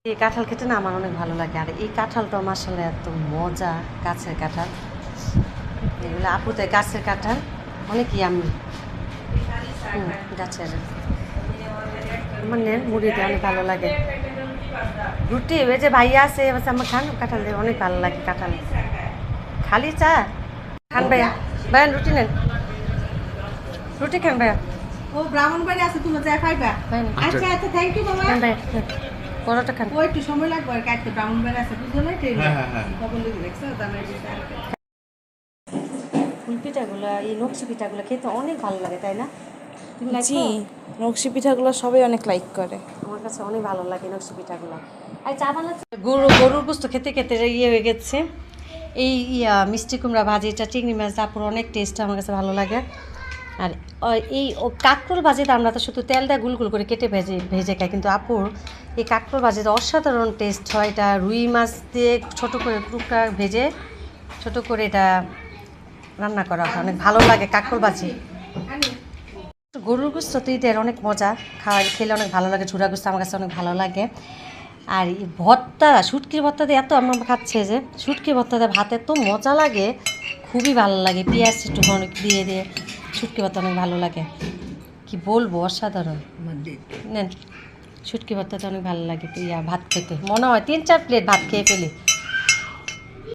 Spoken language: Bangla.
এই কাঁঠাল খেতে না আমার অনেক ভালো লাগে, আর এই কাঁঠালটা মাশাআল্লাহ এত মজা, গাছের কাঁঠাল। এগুলো আপুতে গাছের কাঁঠাল অনেক ইয়ামি। গাছের মানে মুড়ি দিয়ে অনেক ভালো লাগে। রুটি ওই যে ভাইয়া আছে আমার খান কাঁঠাল দিয়ে অনেক ভালো লাগে। কাঁঠাল খালি চা খান ভাইয়া, ভাইয়া রুটি নেন, রুটি খান ভাইয়া। ও ব্রাহ্মণবাড়ি আছে, তুমি যা খাইবা। আচ্ছা আচ্ছা, থ্যাংক ইউ বাবা। ভাইয়া পরোটা খান। ও একটু সময় লাগবে আর কাটতে, ব্রাহ্মণবাড়ি আছে বুঝছো না ট্রেন। হ্যাঁ। কখন লিখে দেখছো দামে ফুল পিঠাগুলো, এই নকশি পিঠাগুলো খেতে অনেক ভালো লাগে, তাই না? তুমি লাইক জি, নকশি পিঠাগুলো সবাই অনেক লাইক করে। আমার কাছে অনেক ভালো লাগে নকশি পিঠাগুলো। আর চা বানাচ্ছে গরুর গোস্ত খেতে খেতে ইয়ে হয়ে গেছে। এই মিষ্টি কুমড়া ভাজিটা, চিংড়ি মাছ আপুর অনেক টেস্ট, আমার কাছে ভালো লাগে। আর এই কাঁকরোল ভাজিটা আমরা তো শুধু তেল দিয়ে গুল গুল করে কেটে ভেজে খাই, কিন্তু আপুর এই কাঁকরোল ভাজিটা অসাধারণ টেস্ট হয়। এটা রুই মাছ দিয়ে ছোটো করে টুকরা ভেজে ছোটো করে এটা রান্না করা হয়, অনেক ভালো লাগে কাঁকরোল ভাজি। গরুর গোস্ত তো ঈদের অনেক মজা, খেলে অনেক ভালো লাগে। ঝুরা গোস্ত আমার কাছে অনেক ভালো লাগে। আর এই ভর্তা, শুটকির ভর্তা দিয়ে এত আমার খাচ্ছে যে শুটকির ভর্তা দিয়ে ভাত এত মজা লাগে, খুবই ভালো লাগে। পেঁয়াজ একটু অনেক দিয়ে দিয়ে শুটকি ভর্তা অনেক ভালো লাগে, কি বলবো, অসাধারণ। নেন শুটকি ভর্তাটা অনেক ভালো লাগে, ভাত খেতে মনে হয় 3-4 প্লেট ভাত খেয়ে ফেলি।